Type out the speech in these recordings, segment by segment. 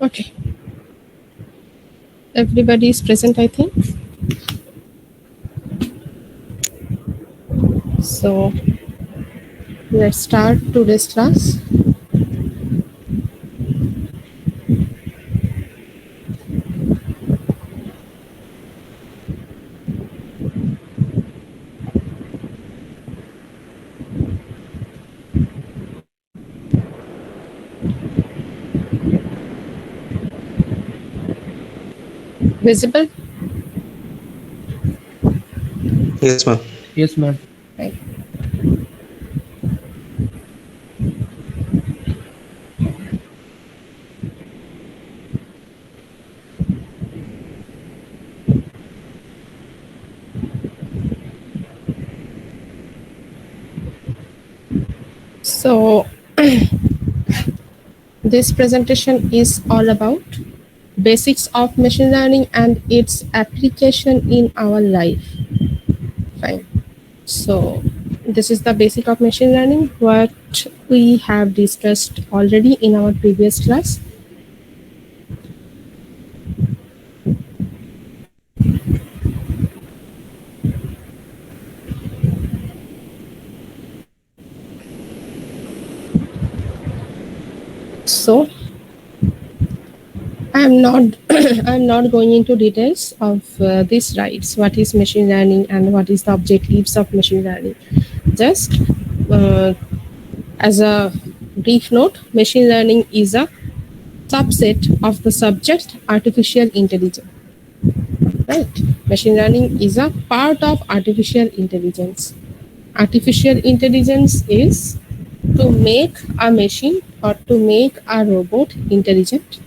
Okay. Everybody is present, I think. So let's start today's class. Visible? Yes, ma'am. Yes, ma'am. Right. So this presentation is all about basics of machine learning and its application in our life. Fine. So this is the basic of machine learning, what we have discussed already in our previous class. So I am not I am not going into details of these rights. What is machine learning and what is the objectives of machine learning? Just uh, as a brief note, machine learning is a subset of the subject artificial intelligence. Right? Machine learning is a part of artificial intelligence. Artificial intelligence is to make a machine or to make a robot intelligent.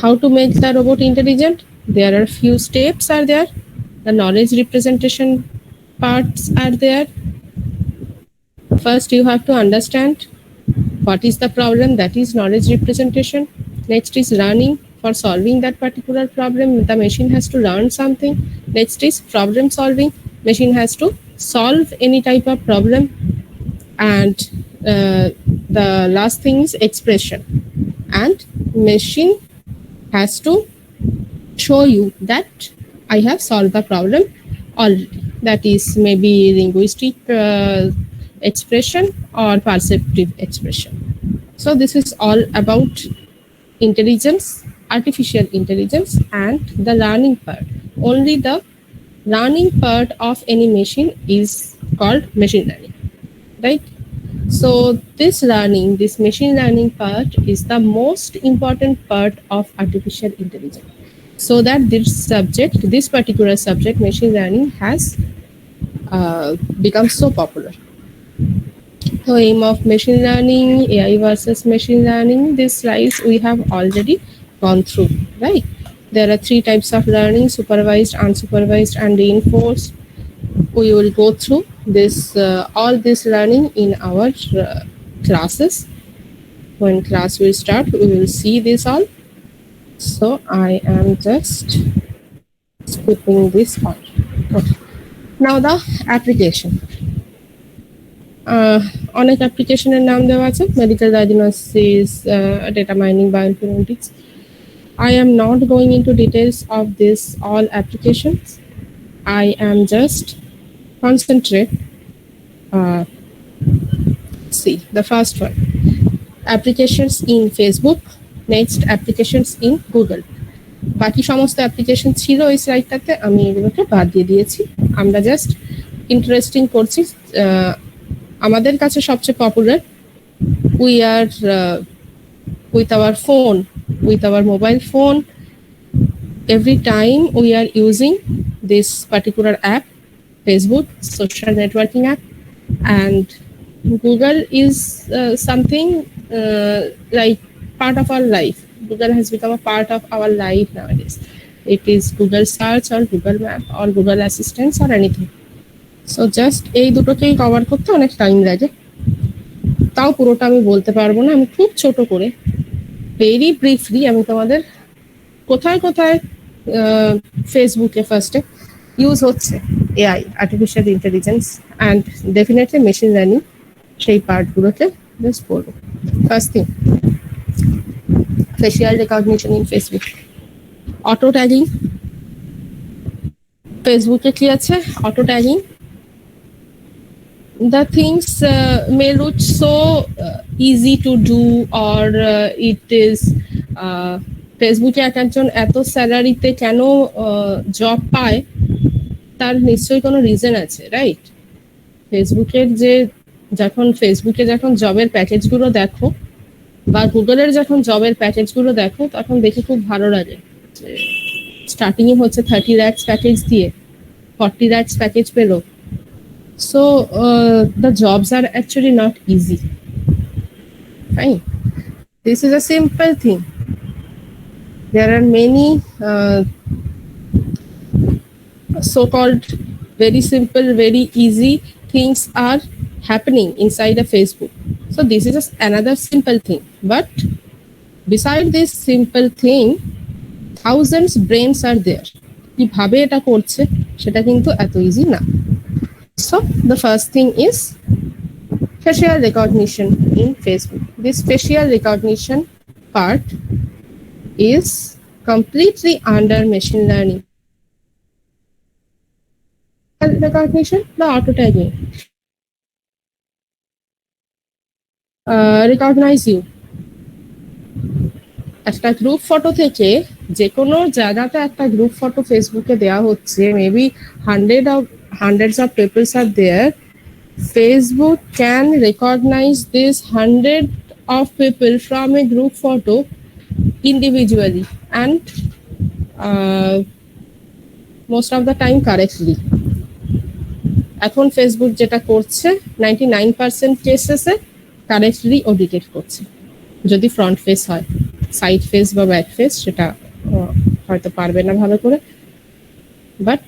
How to make the robot intelligent? There are few steps are there. The knowledge representation parts are there. First, you have to understand what is the problem, that is knowledge representation. Next is learning. For solving that particular problem, the machine has to learn something. Next is problem solving. Machine has to solve any type of problem. And the last thing is expression. And machine has to show you that I have solved the problem already. That is maybe linguistic expression or perceptive expression. So this is all about intelligence, artificial intelligence, and the learning part. Only the learning part of any machine is called machine learning, right? So this learning, this machine learning part is the most important part of artificial intelligence. So that this particular subject, machine learning, has become so popular. The aim of machine learning, AI versus machine learning, these slides we have already gone through, right? There are three types of learning: supervised, unsupervised, and reinforced. We will go through this all this learning in our classes. When class will start, we will see this all. So I am just skipping this part. Okay. Now the application. অনেক অ্যাপ্লিকেশনের নাম দেওয়া আছে, medical diagnosis, data mining, bioinformatics. I am not going into details of this all applications. I am just concentrate. See the first one, applications in Facebook, next applications in Google. বাকি সমস্ত application ছিল এই স্লাইডটাতে, আমি এগুলোকে বাদ দিয়ে দিয়েছি। আমরা জাস্ট ইন্টারেস্টিং করছি। আমাদের কাছে সবচেয়ে popular, we are with our phone, with our mobile phone, every time we are using this particular app, Facebook, social networking app, and Google is something like part of our life. Google has become a part of our life nowadays. It is Google search or Google map or Google assistance or anything. So just এই দুটোকেই cover করতে অনেক time লাগে, তাও পুরোটা আমি বলতে পারবো না। আমি খুব ছোট করে ভেরি ব্রিফলি আমি তোমাদের কোথায় কোথায় ফেসবুকে ফার্স্টে ইউজ হচ্ছে AI, artificial intelligence and definitely machine learning, সেই পার্টগুলোকে জাস্ট বলবো। First thing, facial recognition in Facebook. Auto tagging. Facebook কি আছে? Auto tagging. The things may look so easy to do, or it is ফেসবুকে একজন এত স্যালারিতে কেন job পায়, তার নিশ্চয়ই কোনো রিজন আছে, রাইট? ফেসবুকে যখন জবের প্যাকেজগুলো দেখো বা গুগলের যখন জবের প্যাকেজগুলো দেখো, তখন দেখে খুব ভালো লাগে। স্টার্টিং এ হচ্ছে 30 lakhs প্যাকেজ দিয়ে 40 lakhs প্যাকেজ পেলো। So the jobs are actually not easy. Fine. This is a simple thing. There are many so-called very simple, very easy things are happening inside a Facebook. So this is another simple thing. But beside this simple thing, thousands brains are there. কিভাবে এটা করছে সেটা কিন্তু এত easy না। So the first thing is facial recognition in Facebook. This facial recognition part is completely under machine learning. Recognition, the auto tagging. Recognize you. একটা group photo থেকে যে কোনো জায়গাতে একটা গ্রুপ ফটো ফেসবুকে দেওয়া হচ্ছে, maybe hundreds of people are there. Facebook can recognize this 100 of people from a group photo individually and most of the time correctly. এখন ফেসবুক যেটা করছে 99% কেসেসে কারেক্টলি ও ডিটেক্ট করছে, যদি ফ্রন্ট ফেস হয়। সাইড ফেস বা ব্যাক ফেস সেটা হয়তো পারবে না ভালো করে। বাট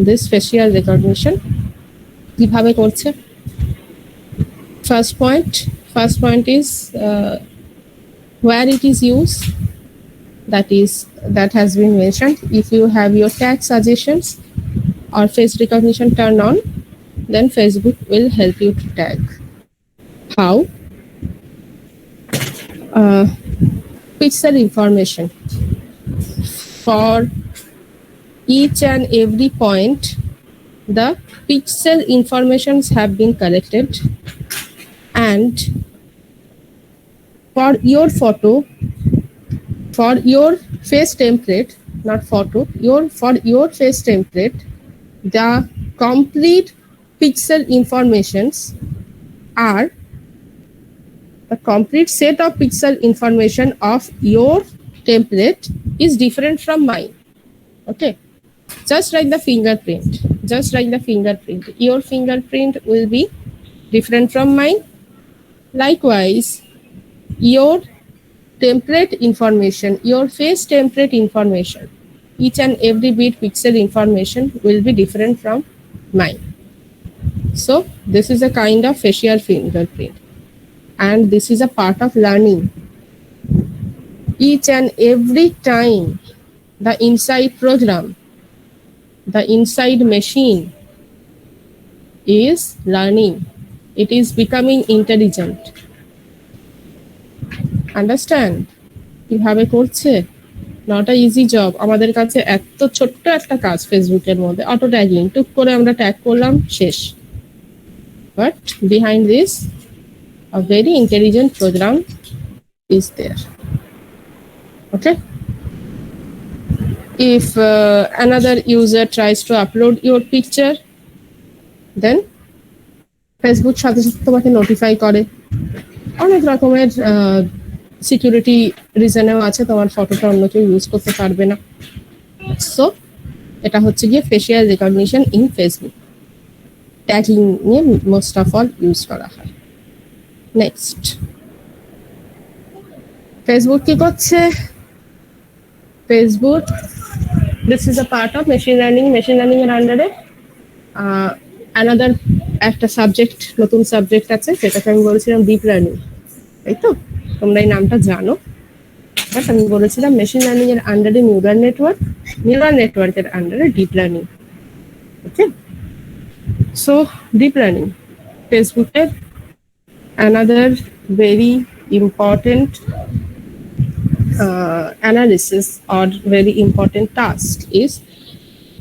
দিস ফেসিয়াল রেকগনিশন কিভাবে করছে? First point is where it is used, that has been mentioned. If you have your tag suggestions or face recognition turned on, then Facebook will help you to tag. How? Pixel information. For each and every point, the pixel informations have been collected, and for your photo, for your face template, not photo, for your face template, the complete pixel informations are the complete set of pixel information of your template is different from mine. Okay, just like the fingerprint, your fingerprint will be different from mine. Likewise, your template information, your face template information, each and every bit pixel information will be different from mine. So this is a kind of facial fingerprint, and this is a part of learning. Each and every time the inside program, the inside machine is learning, it is becoming intelligent. Understand? কিভাবে করছে? Not a easy job. আমাদের কাছে এত ছোট্ট একটা কাজ ফেসবুকের মধ্যে, অটো ট্যাগিং, টুক করে আমরা ট্যাগ করলাম, শেষ। But behind this a very intelligent program is there. Okay, if another user tries to upload your picture, then Facebook সাথে সাথে তোমাকে নোটিফাই করে। অনেক রকমের সিকিউরিটি রিজনেও আছে, তোমার ফটোটা অন্য কেউ ইউজ করতে পারবে না। সো এটা হচ্ছে গিয়ে facial recognition in Facebook. Tagging নিয়ে মোস্ট অফ অল ইউজ করা হয়। নেক্সট, ফেসবুক কি করছে? Facebook, this is a part of machine learning এর আন্ডারে অ্যানাদার একটা সাবজেক্ট, নতুন সাবজেক্ট আছে, যেটাকে আমি বলেছিলাম ডিপ লার্নিং, তাই তো? তোমরা এই নামটা জানো, বাট আমি বলেছিলাম মেশিন লার্নিং এর আন্ডারে নিউরাল নেটওয়ার্কের আন্ডারে ডিপ লার্নিং। ওকে, সো ডিপ লার্নিং ফেসবুকের another very important analysis or very important task is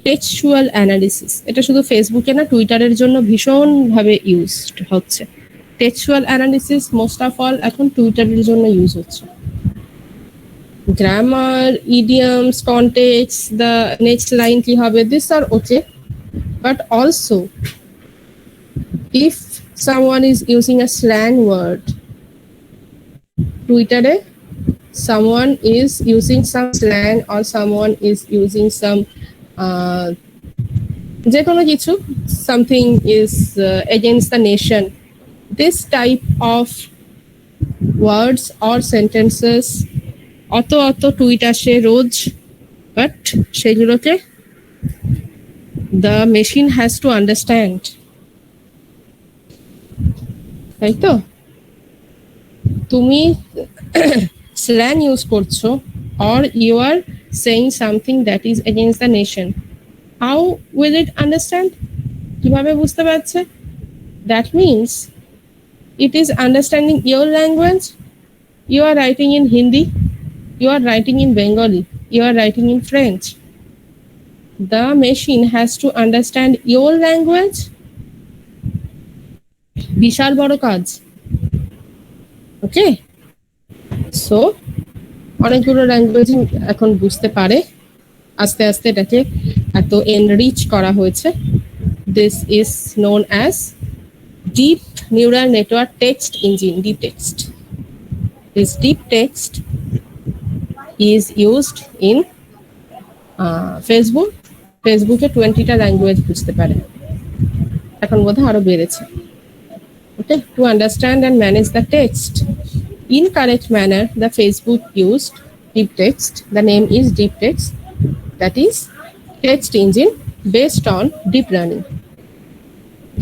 textual analysis. এটা শুধু ফেসবুকে না, টুইটারের জন্য ভীষণভাবে ইউজড হচ্ছে। Textual analysis most of all এখন টুইটারের জন্য ইউজ হচ্ছে। Grammar, idioms, context, the next line কি হবে, দিস আর okay, but also if someone is using a slang word, টুইটারে someone is using some slang or someone is using some যে কোনো কিছু, something is against the nation, this type of words or sentences অত tweet আসে রোজ, but সেগুলোকে the machine has to understand, তাই তো? তুমি slang use করছো or you are saying something that is against the nation, how will it understand? কিভাবে বুঝতে পারছে? That means it is understanding your language. You are writing in Hindi, you are writing in Bengali, you are writing in French. The machine has to understand your language. বিশাল বড় কাজ। ওকে, so অনেকগুলো language এখন বুঝতে পারে, আস্তে আস্তে এটাকে এত এনরিচ করা হয়েছে। This is known as deep neural network text engine, deep text. This deep text is used in Facebook. ফেসবুকে 20টা ল্যাঙ্গুয়েজ বুঝতে পারে, এখন বোধহয় আরো বেড়েছে। Okay, to understand and manage the text in correct manner, the Facebook used deep text. The name is deep text, that is text engine based on deep learning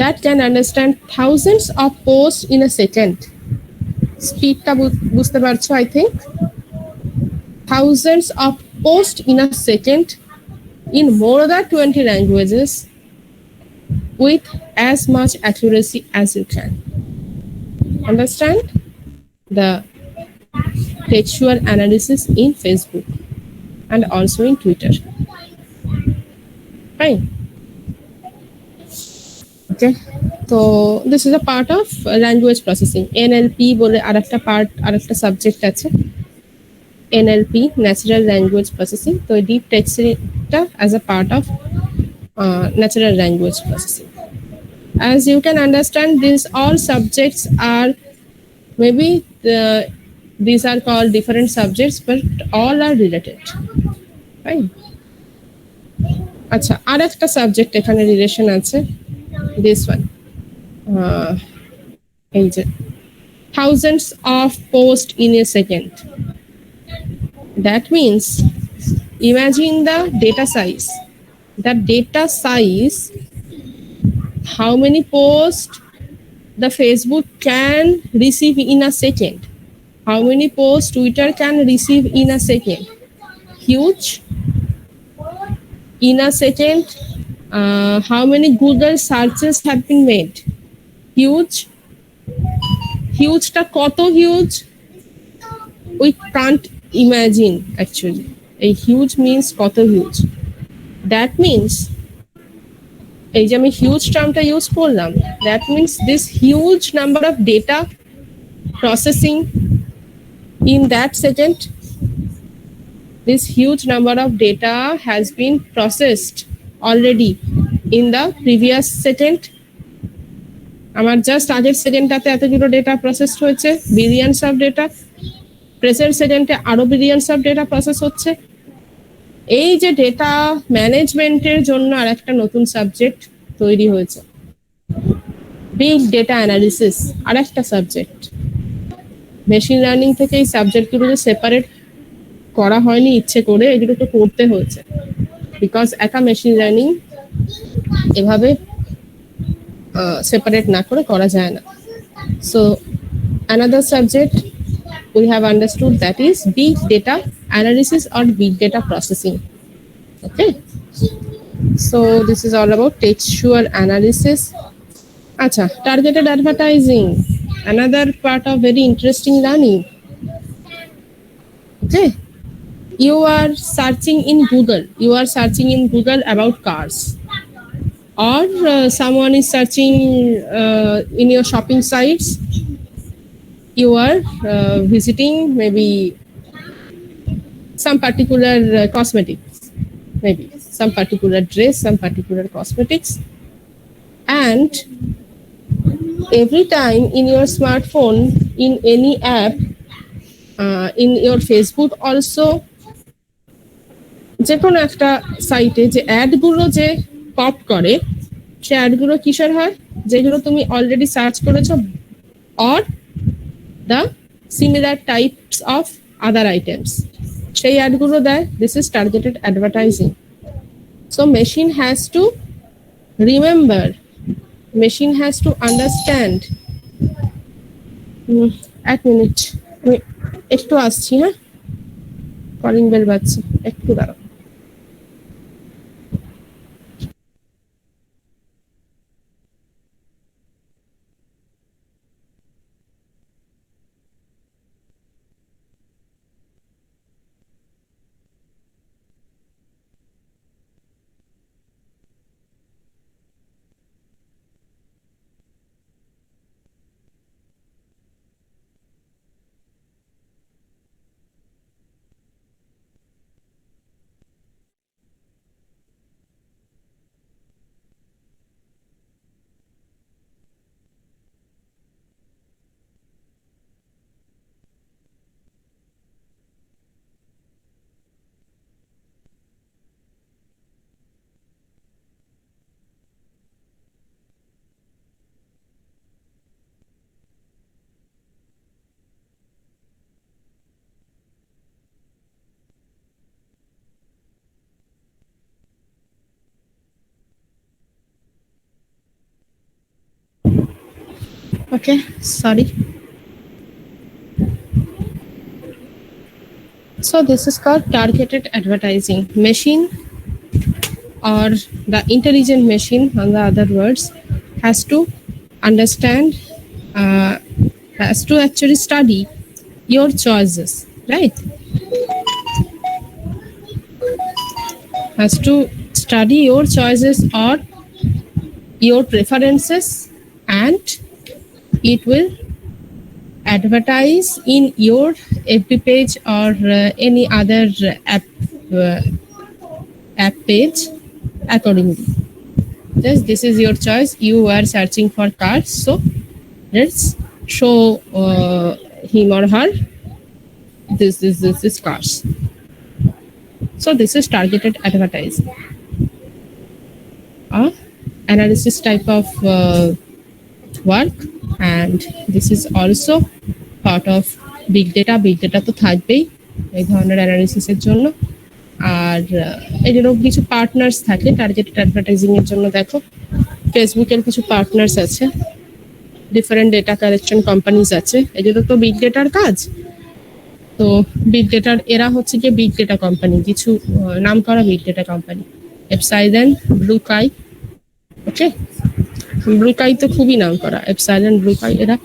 that can understand thousands of posts in a second. Speed ta বুঝতে পারছো, I think thousands of posts in a second in more than 20 languages with as much accuracy as you can. Understand the textual analysis in Facebook and also in Twitter. Fine. Okay, so this is a part of language processing. NLP বলে আরেকটা part, আরেকটা subject আছে, NLP, natural language processing. তো deep textটা as a part of natural language processing. As you can understand, these all subjects are maybe these are called different subjects, but all are related, right? আচ্ছা, আর একটা subject এখানে relation আছে, this one, এই যে thousands of posts in a second. That means imagine the data size. The data size, how many posts the Facebook can receive in a second, how many posts Twitter can receive in a second, huge. In a second, how many Google searches have been made, huge. Huge ta koto huge, we can't imagine actually. A huge means koto huge. That means এই যে আমি huge টার্মটা use করলাম, that means this huge number of data processing in that second, this huge number of data has been processed already in the previous second. আমার just আগের সেকেন্ডটাতে এতগুলো data processed হয়েছে, billions of data, present সেকেন্ডে আরো billions of data process হচ্ছে। এই যে data ম্যানেজমেন্টের জন্য আর একটা নতুন সাবজেক্ট তৈরি হয়েছে, বিগ ডেটা অ্যানালিসিস, আর একটা সাবজেক্ট। মেশিন লার্নিং থেকে এই সাবজেক্টগুলো সেপারেট করা হয়নি ইচ্ছে করে, এগুলোকে করতে হয়েছে, বিকজ একা মেশিন লার্নিং এভাবে সেপারেট না করে করা যায় না। So another subject we have understood, that is big data analysis or big data processing. Okay, so this is all about textual analysis. Acha, targeted advertising, another part of very interesting learning. Okay, you are searching in Google about cars, or someone is searching in your shopping sites, you are visiting maybe some particular cosmetics, maybe some particular dress, some particular cosmetics, and every time in your smartphone, in any app, in your Facebook also, যে কোনো একটা সাইটে যে অ্যাডগুলো যে pop করে, সে অ্যাডগুলো কিসের হয়, যেগুলো তুমি অলরেডি সার্চ করেছো, or the similar types of other items, সেই অ্যাডগুলো দেয়। This is targeted advertising. So machine has to remember, machine has to understand. এক মিনিট, আমি একটু আসছি, হ্যাঁ, কলিং বেল বাজছে, একটু দাঁড়াও। Okay, sorry. So this is called targeted advertising. Machine, or the intelligent machine, on the other words, has to understand, has to actually study your choices, right? Has to study your choices or your preferences, and it will advertise in your FB page or any other app page accordingly. Just this is your choice. You are searching for cars, so let's show him or her this cars. So this is targeted advertising, analysis type of work, and this is also part of big data. Big data তো থাকবেই এই ধরনের অ্যানালিসিসের জন্য। আর এগুলো কিছু partners থাকে targeted advertising এর জন্য। দেখো, ফেসবুকের কিছু পার্টনার্স আছে, ডিফারেন্ট ডেটা কালেকশন কোম্পানিজ আছে, এগুলো তো বিগ ডেটার কাজ। তো বিগ ডেটার এরা হচ্ছে যে বিগ ডেটা কোম্পানি, কিছু নাম করা বিগ ডেটা কোম্পানি, এপসাইলন, ব্লুকাই। ওকে, ব্লুকাই তো খুবই নাম করা, এপসাইলন, ব্লুকাই, এরা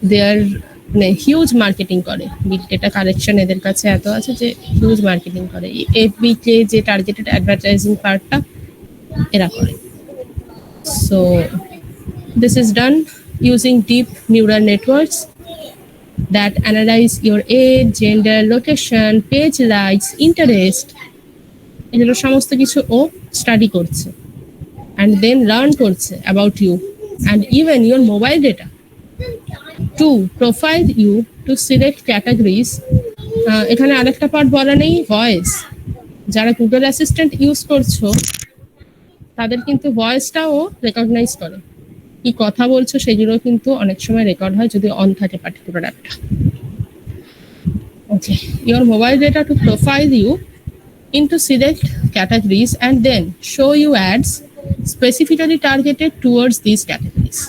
দেয়ার মানে হিউজ মার্কেটিং করে। বিগ ডেটা কালেকশন এদের কাছে এত আছে যে হিউজ মার্কেটিং করে। এফবি কে যে টার্গেটেড অ্যাডভার্টাইজিং পার্টটা এরা করে। So this is done using deep neural networks that analyze your age, gender, location, page likes, interest, এগুলো সমস্ত কিছু ও স্টাডি করছে, and then learn করছে about you and even your mobile data to profile you, to select categories. এখানে আরেকটা part বলা নেই, voice. যারা গুগল অ্যাসিস্ট্যান্ট ইউজ করছো তাদের কিন্তু ভয়েসটাও রেকগনাইজ করে, কি কথা বলছো সেগুলো কিন্তু অনেক সময় রেকর্ড হয় যদি অন থাকে পার্টিকুলার অ্যাপটা। ওকে, your mobile data to profile you into select categories and then show you ads specifically targeted towards these categories.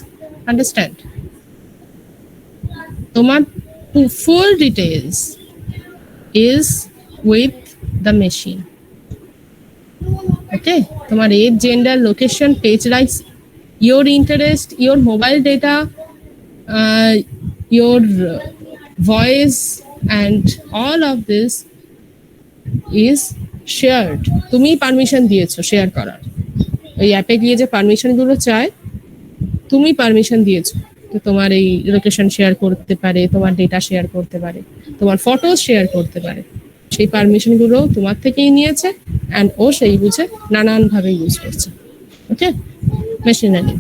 Understand? তোমার full details is with the machine. Okay, তোমার age, gender, location, page likes, your interest, your mobile data, your voice, and all of this is shared. তুমি permission দিয়েছো share করার, ওই অ্যাপে গিয়ে যে permission গুলো চায় তুমি পারমিশন দিয়েছো, তো তোমার এই লোকেশন শেয়ার করতে পারে, তোমার ডেটা শেয়ার করতে পারে, তোমার ফটো শেয়ার করতে পারে, সেই পারমিশন গুলো তোমার থেকেই নিয়েছে অ্যান্ড ও সেই বুঝে নানান ভাবে ইউজ করছে। ওকে, মেশিন লার্নিং,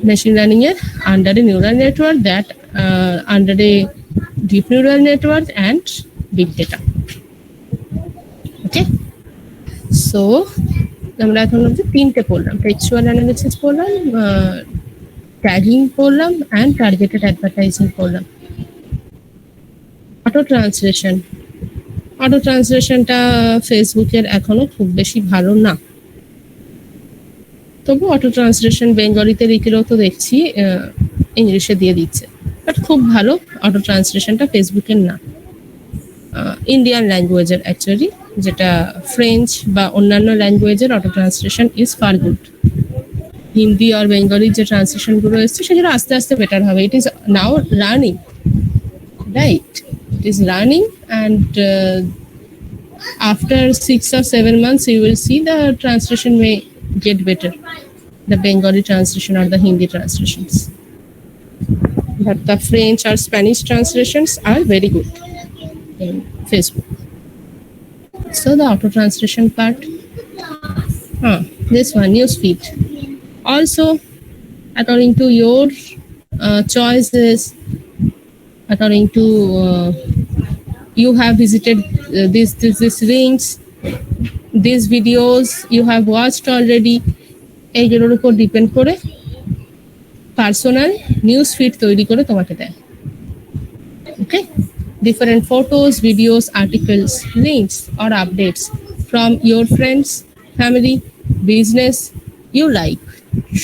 মেশিন লার্নিং এর আন্ডারে নিউরাল নেটওয়ার্ক, দ্যাট আন্ডারে deep neural network and big data. Okay, so আমরা এখন অব্দি তিনটে পড়লাম, টেক্সচুয়াল অ্যানালিসিস পড়লাম, ট্যাগিং পড়লাম অ্যান্ড টার্গেটেড অ্যাডভার্টাইজিং পড়লাম। অটো ট্রান্সলেশন, অটো ট্রান্সলেশনটা ফেসবুকের এখনো খুব বেশি ভালো না, তবু অটো ট্রান্সলেশন বেঙ্গলিতে লিখলেও তো দেখছি ইংলিশে দিয়ে দিচ্ছে, বাট খুব ভালো অটো ট্রান্সলেশনটা ফেসবুকের না, ইন্ডিয়ান ল্যাঙ্গুয়েজের অ্যাকচুয়ালি, যেটা ফ্রেঞ্চ বা অন্যান্য ল্যাঙ্গুয়েজের auto translation is far good. Hindi আর বেঙ্গলির যে ট্রান্সলেশনগুলো এসছে সেগুলো আস্তে আস্তে বেটার হবে। It is now running, right, it is running and after 6 or 7 months you will see the translation may get better, the Bengali translation or the Hindi translations, but the French or Spanish translations are very good in Facebook. So the auto translation part, this one, newsfeed, also according to your choices, according to you have visited these links, these videos you have watched already, এইগুলোর উপর depend করে personal news feed তৈরি করে তোমাকে দেয়। ওকে, different photos, videos, articles, links or updates from your friends, family, business you like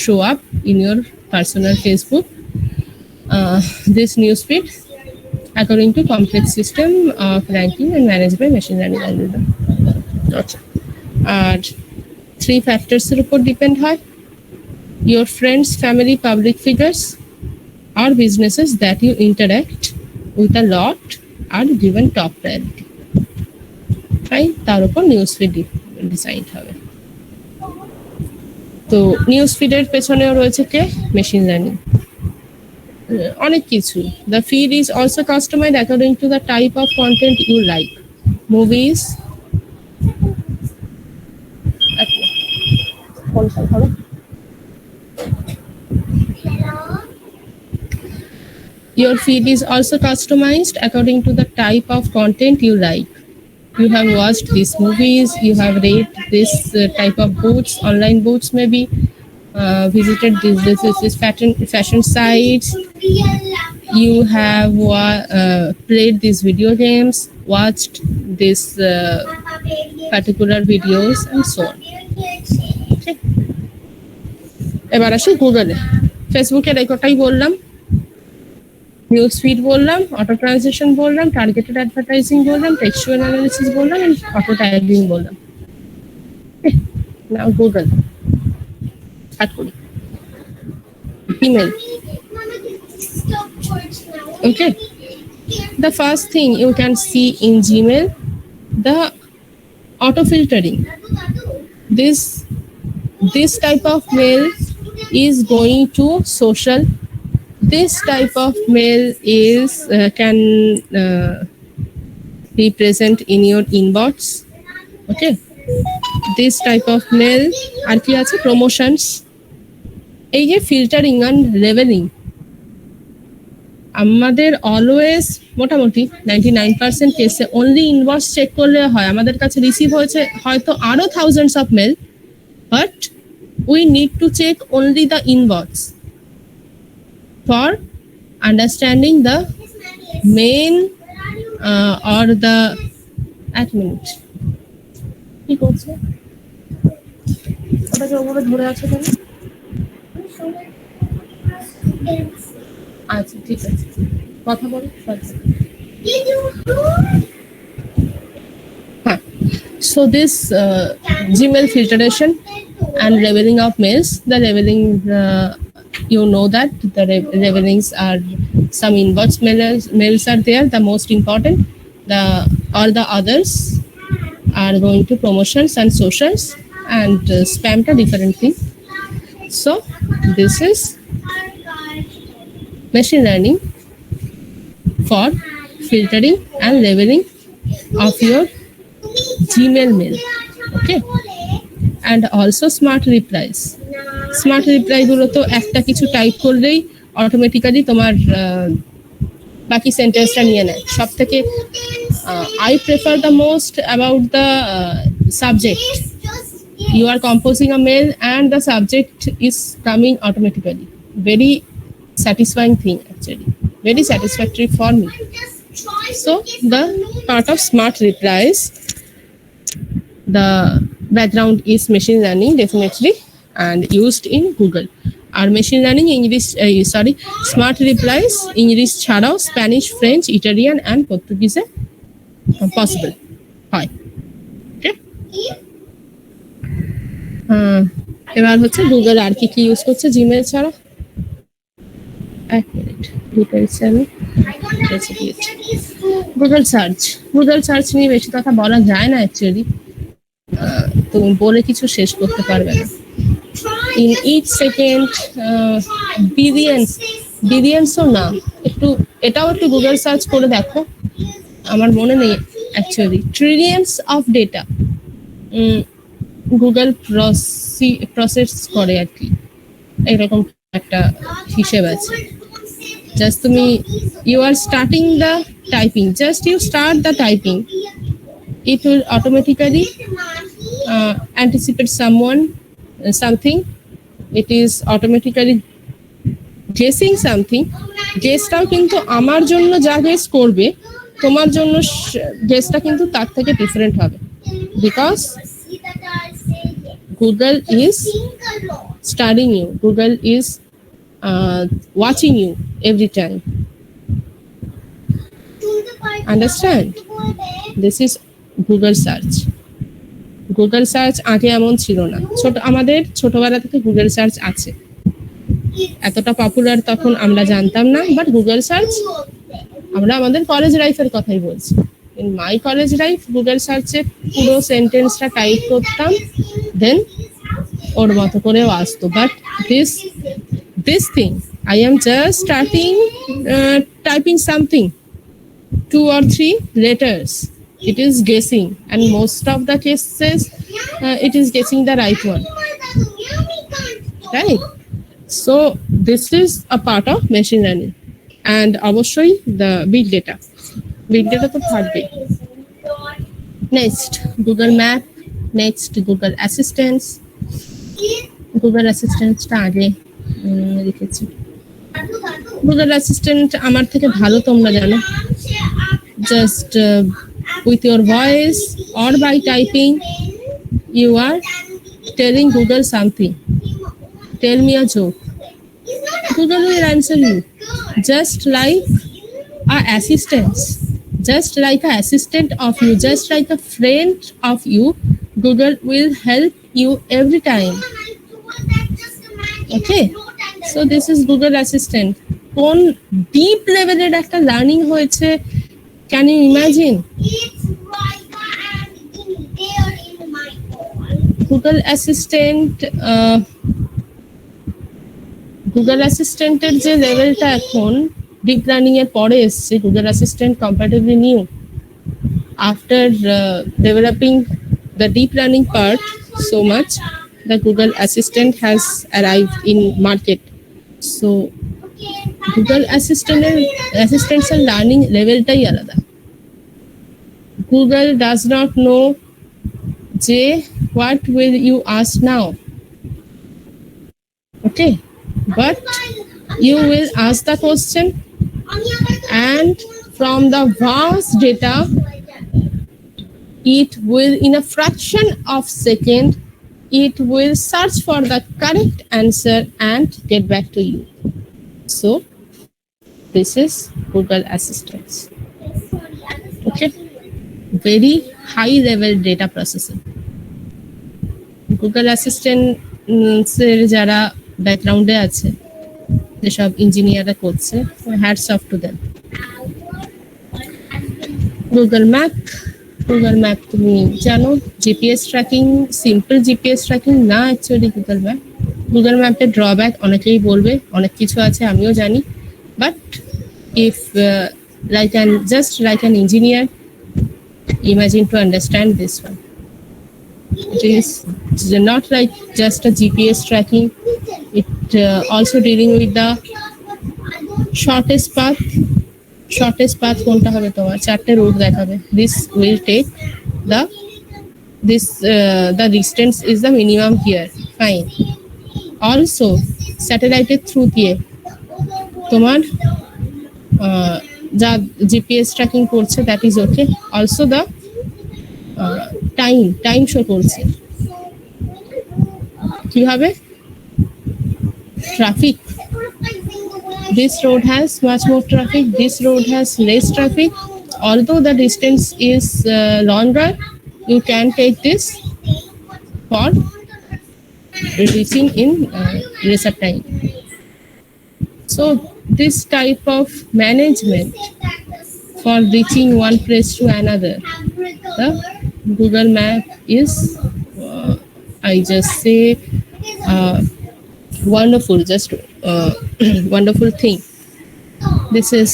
show up in your personal Facebook, this news feed according to complex system of ranking and managed by machine learning algorithm. Okay. R 3 factors এর উপর depend হয়, your friends, family, public figures or businesses that you interact with a lot are given top priority, right? তার উপর news feed decide হবে। তো news ফিডের পেছনেও রয়েছে কে? Machine learning, অনেক কিছু। The feed is also customized according to the type of content you like. Movies, your feed is also customized according to the type of content you like. You have watched these movies, you have read this type of books, online books maybe, visited this fashion sites, you have played these video games, watched this particular videos and so on. Okay. এবার আসি গুগলে। ফেসবুকের এই কথাই বললাম, news feed বললাম, auto translation বললাম, targeted advertising বললাম, টেক্সচুয়াল অ্যানালিসিস বললাম, অটো ট্যাগিং বললাম। নাও গুগল স্টার্ট করি। Email, okay, the first thing you can see in Gmail, the auto filtering. This type of mail is going to social. This type of mail is can be present in your inbox. Okay, this type of mail আর কি আছে? Promotions. এই যে filtering and leveling আমাদের always মোটামুটি 99% কেসে only inbox check করলে হয়। আমাদের কাছে রিসিভ হয়েছে হয়তো আরো thousands of mail, but we need to check only the inbox for understanding the main or the এক মিনিট কি করছে ওটাকে ওপরে ধরে আছে কেন? আচ্ছা ঠিক আছে, কথা বল। হ্যাঁ, so this Gmail filtration and labeling of mails, the labeling You know that the revenings are some inbox mails are there, the most important. All the others are going to promotions and socials, and spam to different thing. So this is machine learning for filtering and leveling of your Gmail mail. Okay, and also smart replies. Smart reply গুলো তো একটা কিছু type করলেই automatically তোমার বাকি সেন্টেন্সটা নিয়ে নেয়। সব থেকে I prefer the most about the subject. You are composing a mail and the subject is coming automatically. Very satisfying thing actually. Very satisfactory for me. So the part of smart replies, the background is machine learning definitely and used in Google. Our machine learning English, smart replies English ছাড়াও Spanish, French, Italian and Portuguese possible. Hi. Okay. এবার হচ্ছে Google আর কি কি use করছে Gmail ছাড়া। এক minute, details আমি Google search নিয়ে বেশি কথা বলা যায় না অ্যাকচুয়ালি, তুমি বলে কিছু শেষ করতে পারবে না। ইন ইচ সেকেন্ড বিলিয়নসও না, এটাও একটু গুগল সার্চ করে দেখো, আমার মনে নেই actually, trillions of data Google process করে আর কি, এরকম একটা হিসেব আছে। জাস্ট তুমি you are starting the typing, just you start the typing, it will automatically anticipate something. It is automatically guessing something. গেসটাও কিন্তু আমার জন্য যা গেস করবে তোমার জন্য গেসটা কিন্তু তার থেকে ডিফারেন্ট হবে, because Google is studying you. Google is watching you every time. Understand? This is Google search. Google search আগে এমন ছিল না, আমাদের ছোটবেলা থেকে Google search আছে, এতটা পপুলার তখন আমরা জানতাম না, বাট Google search আমরা আমাদের কলেজ লাইফের কথাই বলছি। In my college life Google সার্চে পুরো সেন্টেন্সটা টাইপ করতাম, দেন ওর মতো করেও আসতো। But this thing I am just starting typing something, 2 or 3 letters, it is guessing, and most of the cases it is guessing the right one, right? So this is a part of machine learning, and অবশ্যই the big data তো থাকবে। Next Google map, next Google অ্যাসিস্ট্যান্টটা আগে লিখেছি। Google assistant আমার থেকে ভালো তোমরা জানো, just with your voice or by typing you are telling Google something. Tell me a joke, Google will answer you, just like a assistant of you, just like a friend of you. Google will help you every time. Okay, so this is Google Assistant. কোন deep লেভেলের একটা learning হয়েছে, can you imagine? Google অ্যাসিস্ট্যান্টের যে লেভেলটা এখন deep learning এর পরে এসছে, Google Assistant comparatively new. After developing the deep learning part so much, the Google Assistant has arrived in market. So Google Assistant's learning levelটাই আলাদা। Google does not know what will you ask now, okay, but you will ask the question, and from the vast data it will, in a fraction of second, it will search for the correct answer and get back to you. So this is Google Assistant. Okay, very high level data processing. Google Assistant এর যারা ব্যাকগ্রাউন্ডে আছে যেসব ইঞ্জিনিয়াররা করছে, hats off to them. Google map তুমি জানো, GPS tracking, simple GPS tracking না অ্যাকচুয়ালি গুগল ম্যাপের ড্রব্যাক অনেকেই বলবে, অনেক কিছু আছে আমিও জানি, but if like an engineer, imagine to understand this one. It is not like just a GPS tracking, it also dealing with the shortest path কোনটা হবে, তোমার চারটে রুট দেখাবে, this will take the distance is the minimum here, fine. Also স্যাটেলাইটের through দিয়ে তোমার যা GPS tracking করছে, that is okay. Also the time show করছে কিভাবে, traffic, this road has much more traffic, this road has less traffic, although the distance is longer, you can take this for reaching in lesser time. So this type of management for reaching one place to another, the Google Map is I just say wonderful, just wonderful thing. This is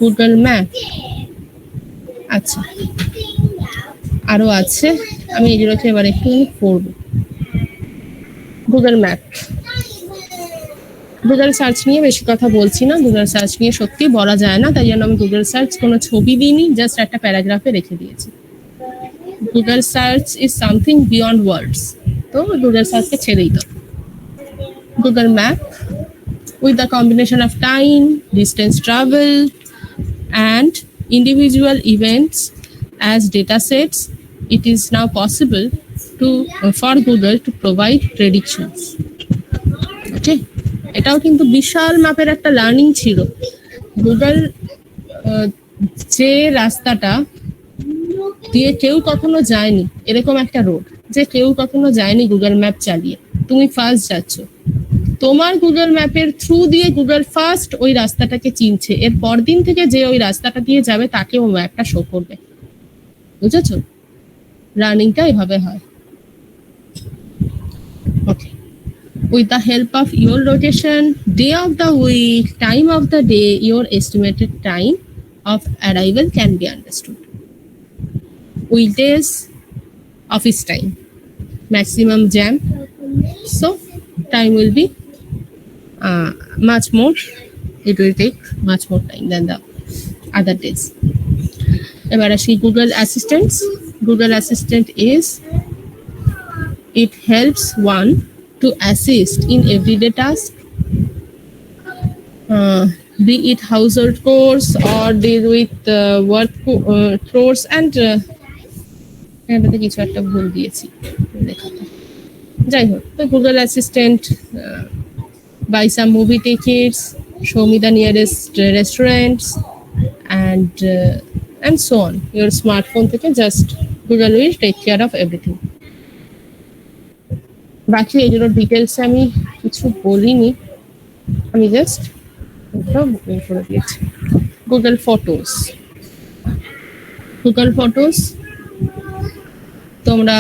Google Map. আচ্ছা, আরো আছে, আমি এগুলোকে এবার একটু পড়ব। Google map, Google search নিয়ে বেশি কথা বলছি না, গুগল সার্চ নিয়ে সত্যি বলা যায় না, তাই জন্য আমি গুগল সার্চ কোনো ছবি দিইনি, জাস্ট একটা প্যারাগ্রাফে রেখে দিয়েছি। Google search is something beyond words, তো গুগল সার্চকে ছেড়েই দাও। Google map with the combination of time, distance traveled, and individual events as data sets, it is now possible for Google to provide predictions. Okay, এটাও কিন্তু বিশাল মাপের একটা learning ছিল। Google যে রাস্তাটা দিয়ে কেউ কখনো যায়নি, এরকম একটা রোড যে কেউ কখনো যায়নি গুগল ম্যাপ চালিয়ে, তুমি ফার্স্ট যাচ্ছ, তোমার গুগল ম্যাপের থ্রু দিয়ে গুগল ফার্স্ট ওই রাস্তাটাকে চিনছে, এর পরদিন থেকে যে ওই রাস্তাটা দিয়ে যাবে তাকে ও ম্যাপটা শো করবে। বুঝেছো, লার্নিংটা এভাবে হয়। ওকে, with the help of your location, day of the week, time of the day, your estimated time of arrival can be understood. Weekdays, office time, maximum jam, so time will be much more, it will take much more time than the other days. এবার আসি Google Assistant. Google Assistant is, it helps one to assist in everyday task, be it household chores or deal with work chores, and এটাতে কিছু একটা ভুল দিয়েছি লেখাটা, যাই হোক। তো Google Assistant, buy some movie tickets, show me the nearest restaurants, and so on. Your smartphone থেকে just Google will take care of everything. বাকি এগুলো ডিটেলস আমি কিছু বলিনি, আমি জাস্ট করে দিয়েছি। গুগল ফটোস, তোমরা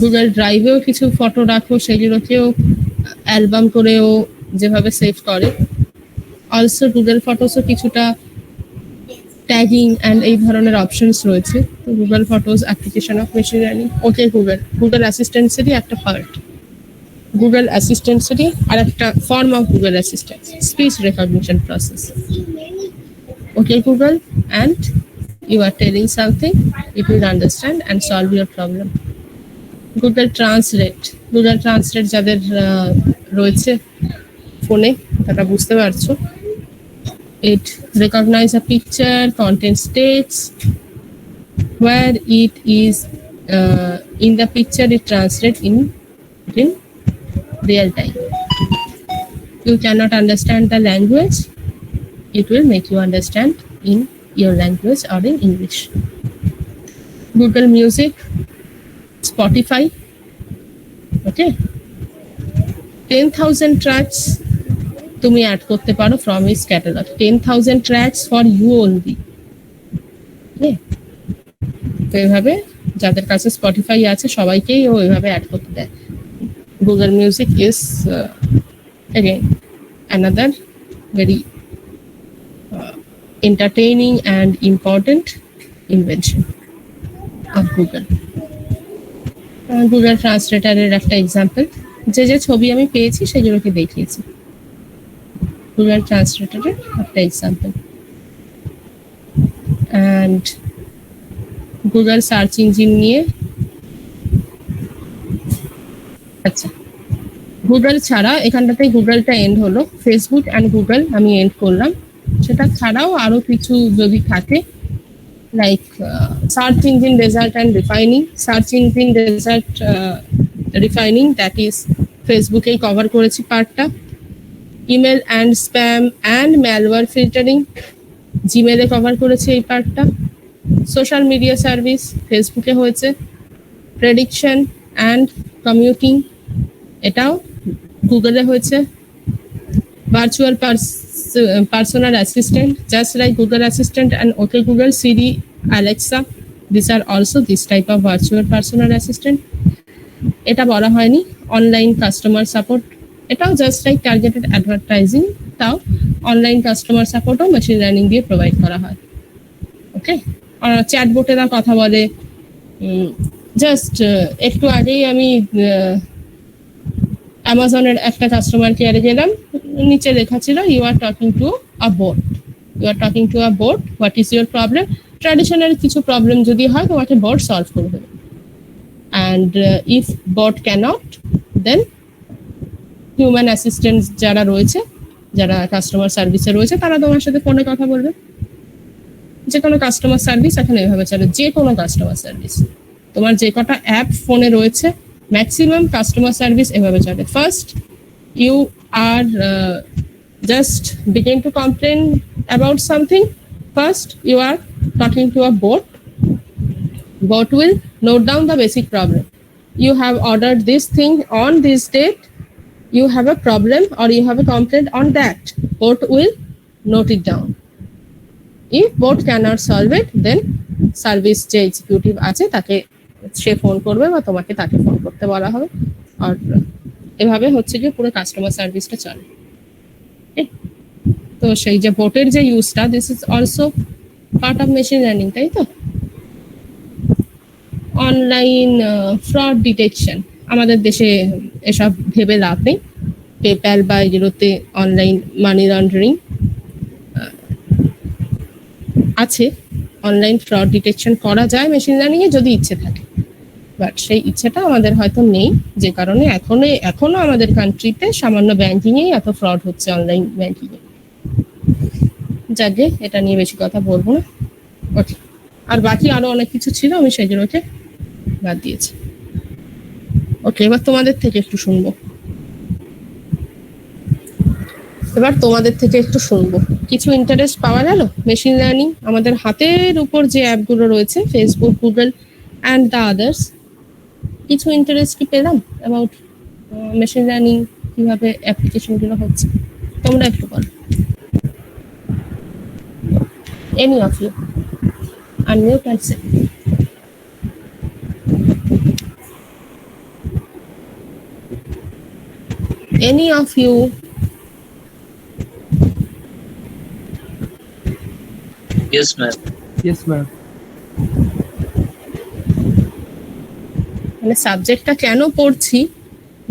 গুগল ড্রাইভেও কিছু ফটো রাখো, সেগুলোকেও অ্যালবাম করেও যেভাবে সেভ করে। অলসো গুগল ফটোসও কিছুটা ট্যাগিং অ্যান্ড এই ধরনের অপশনস রয়েছে। তো Google photos application of machine learning, okay Google অ্যাসিস্ট্যান্সেরই একটা পার্ট, গুগল অ্যাসিস্ট্যান্সেরই আর একটা form of Google assistance, speech recognition process. Okay Google, and you are telling something, it will understand and solve your problem. Google Translate যাদের রয়েছে ফোনে তারা বুঝতে পারছো, it recognize a picture, contains text, where it is in the picture, it translates in real time. You cannot understand the language, it will make you understand in your language or in English. Google Music, Spotify, okay, 10,000 tracks তুমি add করতে পারো from his catalogue 10,000 tracks for you only. তো এইভাবে যাদের কাছে Spotify আছে সবাইকেই ও এইভাবে অ্যাড করতে দেয়। Google music is again another very entertaining and important invention of Google. Google ট্রান্সলেটারের একটা এক্সাম্পল, যে যে ছবি আমি পেয়েছি সেগুলোকে দেখিয়েছি। গুগল ট্রান্সলেটারের একটা example. And Google search engine নিয়ে, আচ্ছা গুগল ছাড়া এখানটাতে গুগলটা এন্ড হলো, ফেসবুক অ্যান্ড গুগল আমি এন্ড করলাম। সেটা ছাড়াও আরো কিছু যদি থাকে, like search engine result and refining, search engine result refining that is ফেসবুকেই কভার করেছি পার্টটা। Email and spam and malware filtering, জিমেলে কভার করেছি এই পার্টটা। সোশ্যাল মিডিয়া সার্ভিস ফেসবুকে হয়েছে। প্রেডিকশন অ্যান্ড কমিউটিং এটাও গুগলে হয়েছে। Virtual personal assistant, just like Google Assistant and OK Google, Siri, Alexa, these are also this type of virtual personal assistant. এটা বলা হয়নি। অনলাইন কাস্টমার সাপোর্ট, এটাও জাস্ট লাইক টার্গেটেড অ্যাডভার্টাইজিং, তাও online customer সাপোর্টও machine learning দিয়ে provide করা হয়। ওকে, চ্যাটবোটেরা কথা বলে। জাস্ট একটু আগেই আমি অ্যামাজনের একটা কাস্টমার কেয়ারে গেলাম, নিচে লেখা ছিল you are talking to a bot, you are talking to a bot, what is your problem. Traditional কিছু প্রবলেম যদি হয় তোমাকে বোট সলভ করে দেবে। And if bot can't, then human assistant যারা রয়েছে, যারা কাস্টমার সার্ভিসে রয়েছে, তারা তোমার সাথে ফোনে কথা বলবে। যে কোনো কাস্টমার সার্ভিস এখন এভাবে চলে, যে কোনো কাস্টমার সার্ভিস, তোমার যে কটা অ্যাপ ফোনে রয়েছে ম্যাক্সিমাম কাস্টমার সার্ভিস এভাবে চলে। First you are just begin to complain about something. First you are talking to a bot. Bot will note down the basic problem. You have ordered this thing on this date, you have a problem or you have a complaint on that. Bot will note it down. If bot cannot solve it, then service যে executive আছে তাকে সে phone করবে বা তোমাকে তাকে phone করতে বলা হবে। আর এভাবে হচ্ছে যে পুরো কাস্টমার সার্ভিসটা চলে। তো সেই যে বোটের যে ইউজটা, this is also part of machine learning, তাই তো। অনলাইন ফ্রড ডিটেকশন, আমাদের দেশে এসব ভেবে লাভ নেই। পেপ্যাল বা এগুলোতে অনলাইন মানি লন্ডারিং আছে। অনলাইন ফ্রড ডিটেকশন করা যায় মেশিন লার্নিং এ যদি ইচ্ছে থাকে, বাট সেই ইচ্ছেটা আমাদের হয়তো নেই, যে কারণে এখনো আমাদের কান্ট্রিতে সামান্য ব্যাংকিং এ এত ফ্রড হচ্ছে, অনলাইন ব্যাংকিং এ। যাকে এটা নিয়ে বেশি কথা বলবো না। ওকে, আর বাকি আরো অনেক কিছু ছিল, আমি সেগুলোকে বাদ দিয়েছি। ওকে, এবার তোমাদের থেকে একটু শুনবো। কিছু ইন্টারেস্ট পাওয়া গেল মেশিন লার্নিং, আমাদের হাতের উপর যে অ্যাপগুলো রয়েছে Facebook, Google and the others, কিছু ইন্টারেস্ট কি পেলাম অ্যাবাউট মেশিন লার্নিং, কিভাবে অ্যাপ্লিকেশনগুলো হচ্ছে? তোমরা একটু বলো। Any of you unmute and say. Any of you? Yes, ma'am. Yes, ma'am. মানে সাবজেক্টটা কেন পড়ছি,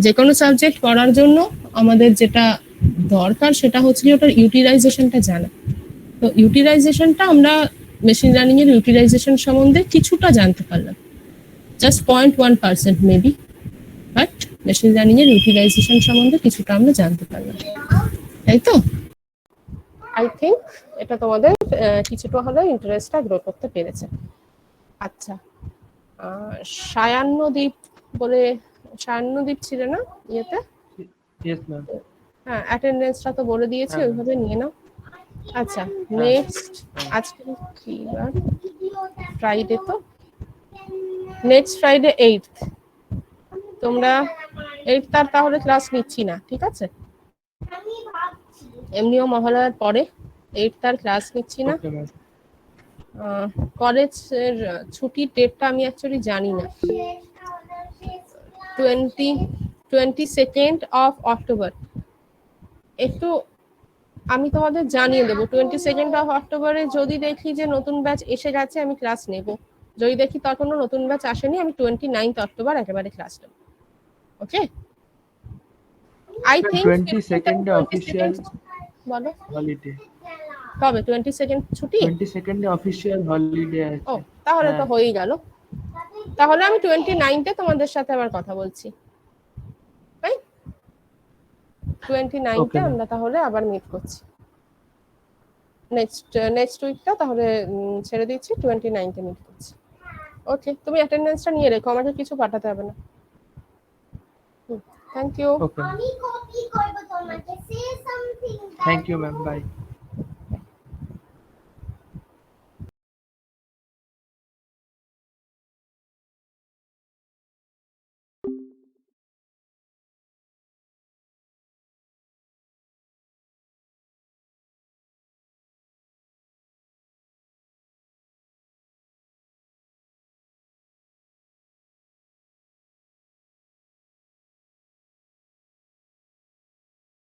যে কোনো সাবজেক্ট পড়ার জন্য আমাদের যেটা দরকার সেটা হচ্ছে কি ওটার ইউটিলাইজেশনটা জানা। তো ইউটিলাইজেশনটা আমরা মেশিন লার্নিং এর ইউটিলাইজেশন সম্বন্ধে কিছুটা জানতে পারলাম, just 0.1% maybe, but machine learning এর ইউটিলাইজেশন সম্বন্ধে কিছুটা আমরা জানতে পারলাম, তাই তো? আই থিঙ্ক এটা তোমাদের কিছুটা হলেও ইন্টারেস্টটা গ্রো করতে পেরেছে। আচ্ছা, সায়ান্নদ্বীপ বলে, সায়ান্নদ্বীপ ছিল না ইয়েতে? Yes, ma'am. হ্যাঁ, অ্যাটেন্ডেন্সটা তো বলে দিয়েছি, ওইভাবে নিয়ে নাও। আচ্ছা, নেক্সট আজকে কি বার? ফ্রাইডে তো, নেক্সট ফ্রাইডে 8th। তোমরা 8th আর তাহলে ক্লাস নিচ্ছি না, ঠিক আছে? এমনিও মহালয়ার পরে 8th আর ক্লাস নিচ্ছি না। Okay, ma'am. কলেজের ছুটির ডেটটা আমি অ্যাকচুয়ালি জানি না। 22nd of October. একটু আমি তোমাদের জানিয়ে দেবো 22nd of অক্টোবরে যদি দেখি যে নতুন ব্যাচ এসে গেছে আমি ক্লাস নেব, যদি দেখি তখনও নতুন ব্যাচ আসেনি আমি 29th অক্টোবর একেবারে ক্লাস নেব। ওকে, আই থিঙ্ক 22nd official বলো holiday. কবে 22nd ছুটি? 22nd official holiday ও আছে। তাহলে তো হ্যাঁ। হয়েই গেল। তাহলে আমি 29th তোমাদের সাথে আবার কথা বলছি। 29th Okay, ma'am. আমরা তাহলে আবার মিট করছি। নেক্সট উইকটা তাহলে ছেড়ে দিচ্ছি, 29th মিট করছি। ওকে, তুমি অ্যাটেন্ডেন্সটা নিয়ে রেখো, আমাকে কিছু পাঠাতে হবে না। Thank you. Okay, ma'am. Thank you, ma'am. Bye.